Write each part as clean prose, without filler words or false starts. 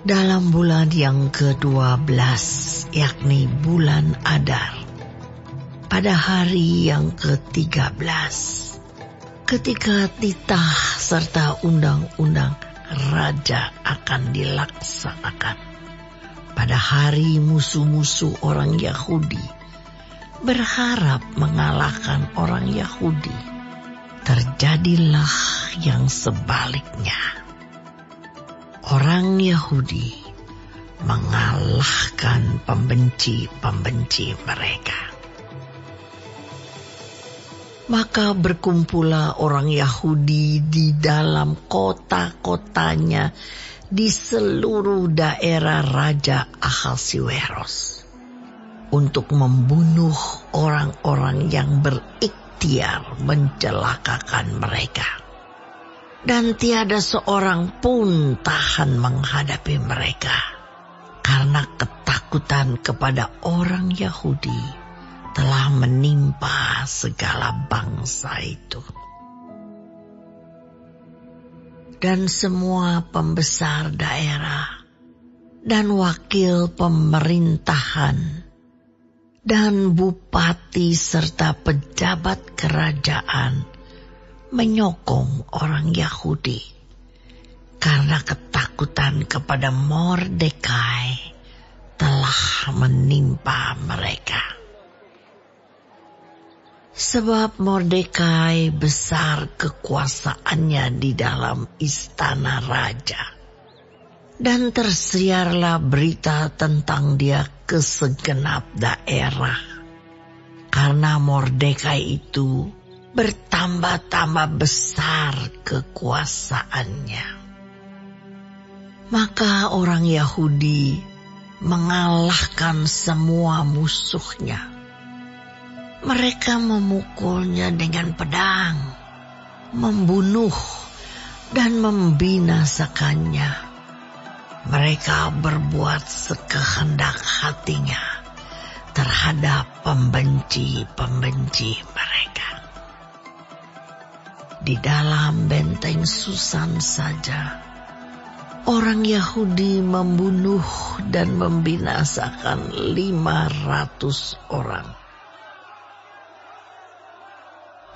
Dalam bulan yang ke-12, yakni bulan Adar, pada hari yang ke-13, ketika titah serta undang-undang raja akan dilaksanakan, pada hari musuh-musuh orang Yahudi berharap mengalahkan orang Yahudi, terjadilah yang sebaliknya. Orang Yahudi mengalahkan pembenci-pembenci mereka. Maka berkumpullah orang Yahudi di dalam kota-kotanya di seluruh daerah Raja Ahasiweros untuk membunuh orang-orang yang berikhtiar mencelakakan mereka. Dan tiada seorang pun tahan menghadapi mereka, karena ketakutan kepada orang Yahudi telah menimpa segala bangsa itu. Dan semua pembesar daerah dan wakil pemerintahan dan bupati serta pejabat kerajaan menyokong orang Yahudi karena ketakutan kepada Mordekai telah menimpa mereka. Sebab Mordekai besar kekuasaannya di dalam istana raja, dan tersiarlah berita tentang dia ke segenap daerah. Karena Mordekai itu bertambah-tambah besar kekuasaannya. Maka orang Yahudi mengalahkan semua musuhnya. Mereka memukulnya dengan pedang, membunuh dan membinasakannya. Mereka berbuat sekehendak hatinya terhadap pembenci-pembenci mereka. Di dalam benteng Susan saja, orang Yahudi membunuh dan membinasakan 500 orang.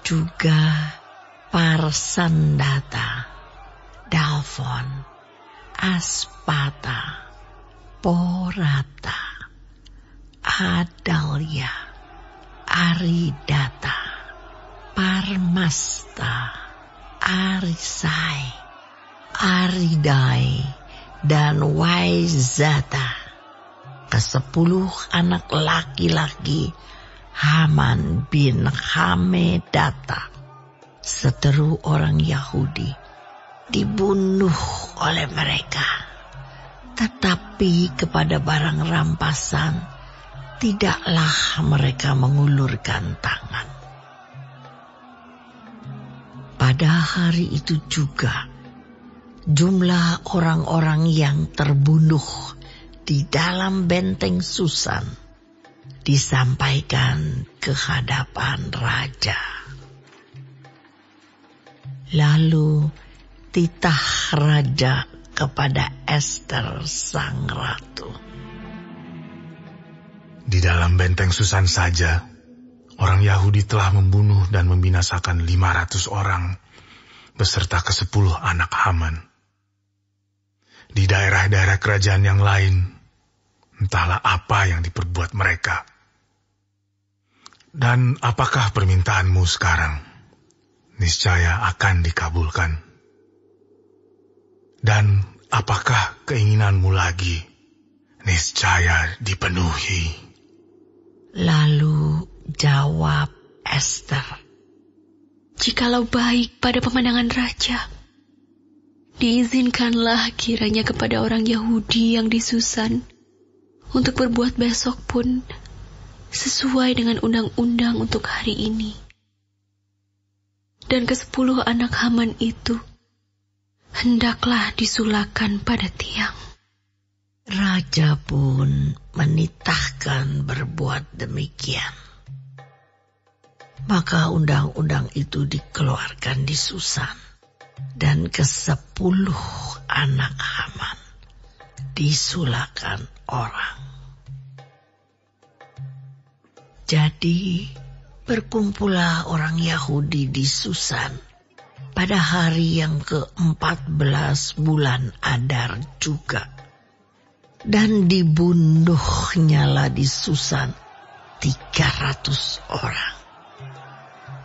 Juga Parsandata, Dalfon, Aspata, Porata, Adalia, Aridata, Parmasta, Arisai, Aridai, dan Waizata, ke-10 anak laki-laki Haman bin Hamedata, seteru orang Yahudi, dibunuh oleh mereka. Tetapi kepada barang rampasan tidaklah mereka mengulurkan tangan. Pada hari itu juga, jumlah orang-orang yang terbunuh di dalam benteng Susan disampaikan ke hadapan raja. Lalu titah raja kepada Ester sang ratu. Di dalam benteng Susan saja, orang Yahudi telah membunuh dan membinasakan 500 orang, beserta ke-10 anak Haman. Di daerah-daerah kerajaan yang lain, entahlah apa yang diperbuat mereka. Dan apakah permintaanmu sekarang? Niscaya akan dikabulkan. Dan apakah keinginanmu lagi? Niscaya dipenuhi. Lalu jawab Ester, "Jikalau baik pada pemandangan raja, diizinkanlah kiranya kepada orang Yahudi yang di Susan untuk berbuat besok pun sesuai dengan undang-undang untuk hari ini. Dan ke-10 anak Haman itu hendaklah disulakan pada tiang." Raja pun menitahkan berbuat demikian. Maka undang-undang itu dikeluarkan di Susan, dan ke-10 anak Haman disulakan orang. Jadi berkumpullah orang Yahudi di Susan pada hari yang ke-14 bulan Adar juga. Dan dibunuhnyalah di Susan 300 orang.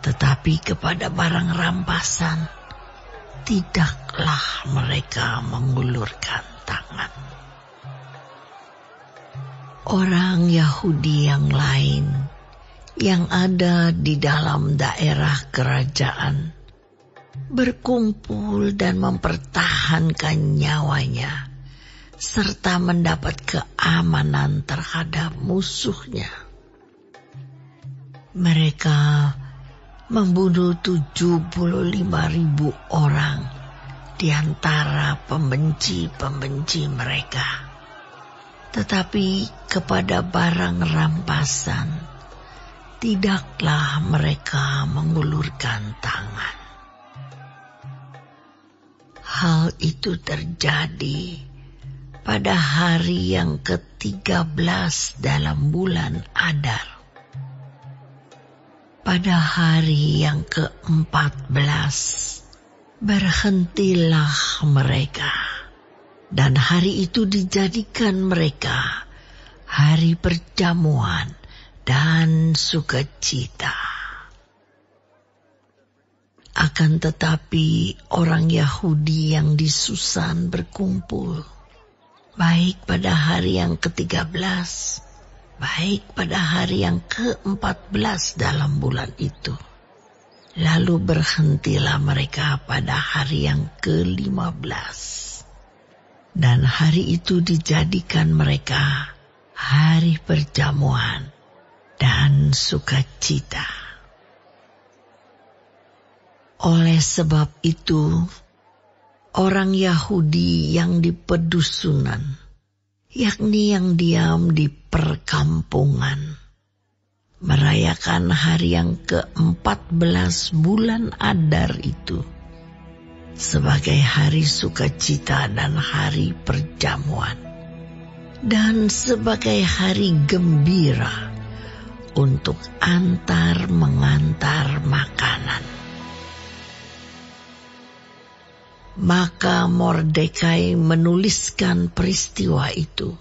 Tetapi kepada barang rampasan tidaklah mereka mengulurkan tangan. Orang Yahudi yang lain yang ada di dalam daerah kerajaan berkumpul dan mempertahankan nyawanya serta mendapat keamanan terhadap musuhnya. Mereka membunuh 75.000 orang di antara pembenci-pembenci mereka. Tetapi kepada barang rampasan tidaklah mereka mengulurkan tangan. Hal itu terjadi pada hari yang ke-13 dalam bulan Adar. Pada hari yang ke-14 berhentilah mereka, dan hari itu dijadikan mereka hari perjamuan dan sukacita. Akan tetapi orang Yahudi yang di Susan berkumpul, baik pada hari yang ke-13, baik pada hari yang ke-14 dalam bulan itu. Lalu berhentilah mereka pada hari yang ke-15. Dan hari itu dijadikan mereka hari perjamuan dan sukacita. Oleh sebab itu, orang Yahudi yang di pedusunan, yakni yang diam di perkampungan, merayakan hari yang ke-14 bulan Adar itu sebagai hari sukacita dan hari perjamuan, dan sebagai hari gembira untuk antar mengantar makanan. Maka Mordekai menuliskan peristiwa itu,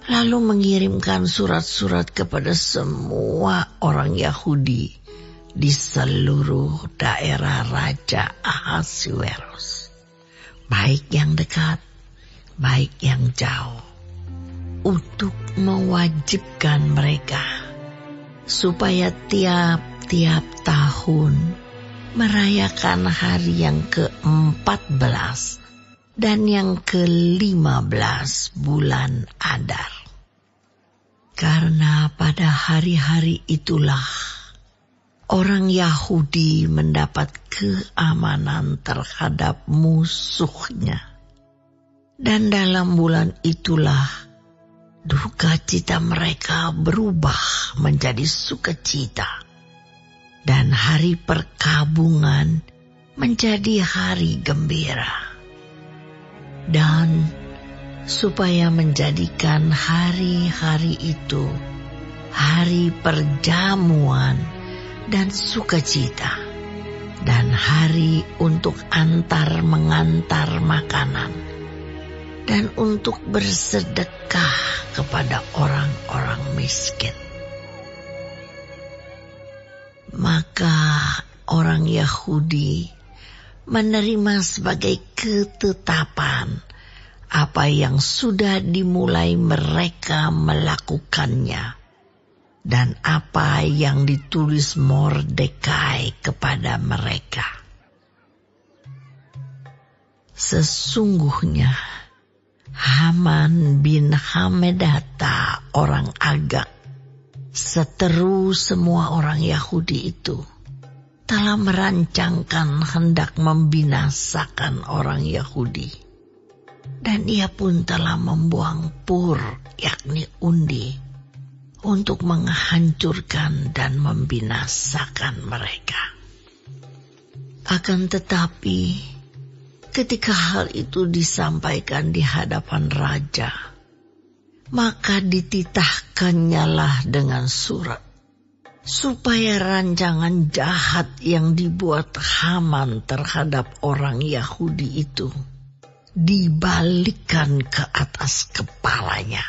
lalu mengirimkan surat-surat kepada semua orang Yahudi di seluruh daerah Raja Ahasuerus, baik yang dekat, baik yang jauh, untuk mewajibkan mereka supaya tiap-tiap tahun merayakan hari yang ke-14 dan yang ke-15 bulan Adar. Karena pada hari-hari itulah orang Yahudi mendapat keamanan terhadap musuhnya. Dan dalam bulan itulah duka cita mereka berubah menjadi sukacita. Dan hari perkabungan menjadi hari gembira. Dan supaya menjadikan hari-hari itu hari perjamuan dan sukacita, dan hari untuk antar mengantar makanan, dan untuk bersedekah kepada orang-orang miskin. Maka orang Yahudi menerima sebagai ketetapan apa yang sudah dimulai mereka melakukannya, dan apa yang ditulis Mordekai kepada mereka. Sesungguhnya Haman bin Hamedata orang Agag, seteru semua orang Yahudi itu, telah merancangkan hendak membinasakan orang Yahudi. Dan ia pun telah membuang pur, yakni undi, untuk menghancurkan dan membinasakan mereka. Akan tetapi, Ketika hal itu disampaikan di hadapan raja, maka dititahkannyalah dengan surat, supaya rancangan jahat yang dibuat Haman terhadap orang Yahudi itu dibalikkan ke atas kepalanya.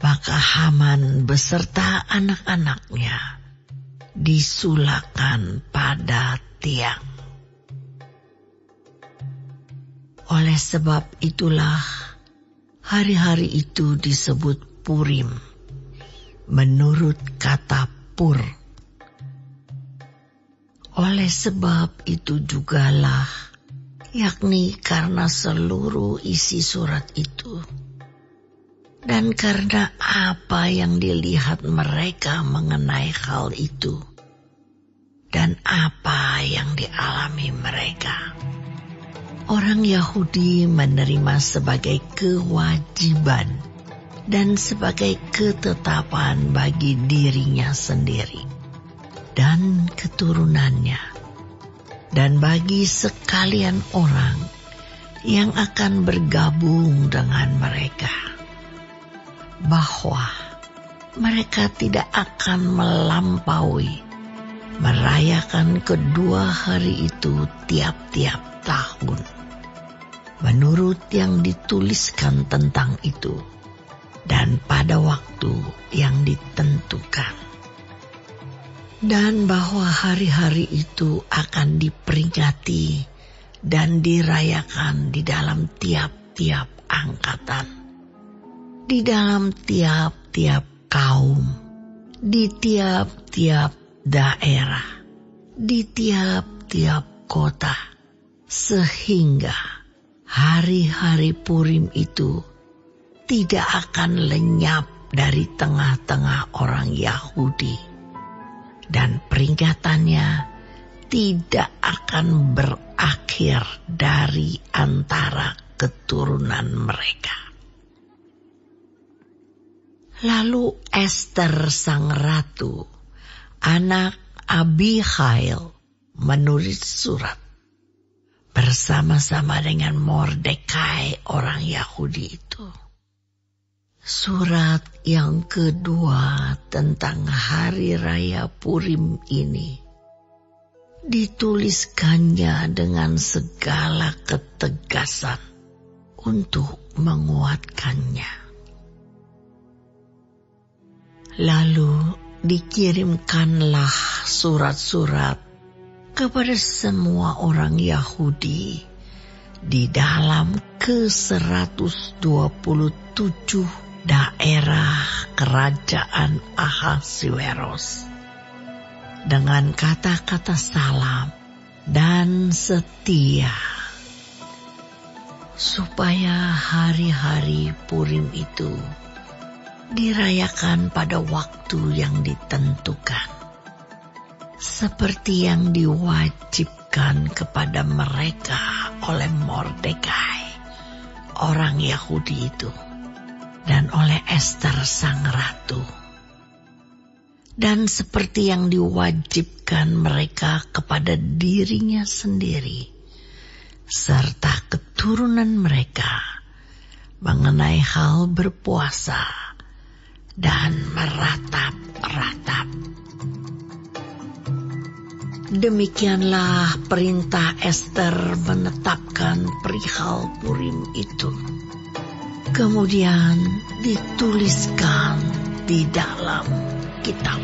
Maka Haman beserta anak-anaknya disulakan pada tiang. Oleh sebab itulah hari-hari itu disebut Purim, menurut kata pur. Oleh sebab itu jugalah, yakni karena seluruh isi surat itu, dan karena apa yang dilihat mereka mengenai hal itu, dan apa yang dialami mereka, orang Yahudi menerima sebagai kewajiban dan sebagai ketetapan bagi dirinya sendiri dan keturunannya, dan bagi sekalian orang yang akan bergabung dengan mereka, bahwa mereka tidak akan melampaui merayakan kedua hari itu tiap-tiap tahun, menurut yang dituliskan tentang itu, dan pada waktu yang ditentukan, dan bahwa hari-hari itu akan diperingati dan dirayakan di dalam tiap-tiap angkatan, di dalam tiap-tiap kaum, di tiap-tiap daerah, di tiap-tiap kota, sehingga hari-hari Purim itu tidak akan lenyap dari tengah-tengah orang Yahudi, dan peringatannya tidak akan berakhir dari antara keturunan mereka. Lalu Ester sang ratu, anak Abihail, menulis surat bersama-sama dengan Mordekai orang Yahudi itu. Surat yang kedua tentang hari raya Purim ini dituliskannya dengan segala ketegasan untuk menguatkannya. Lalu dikirimkanlah surat-surat kepada semua orang Yahudi di dalam ke-127 daerah kerajaan Ahasuerus, dengan kata-kata salam dan setia, supaya hari-hari Purim itu dirayakan pada waktu yang ditentukan, seperti yang diwajibkan kepada mereka oleh Mordekai, orang Yahudi itu, dan oleh Ester sang ratu, dan seperti yang diwajibkan mereka kepada dirinya sendiri, serta keturunan mereka mengenai hal berpuasa dan meratap-ratap. Demikianlah perintah Ester menetapkan perihal Purim itu. Kemudian dituliskan di dalam kitab.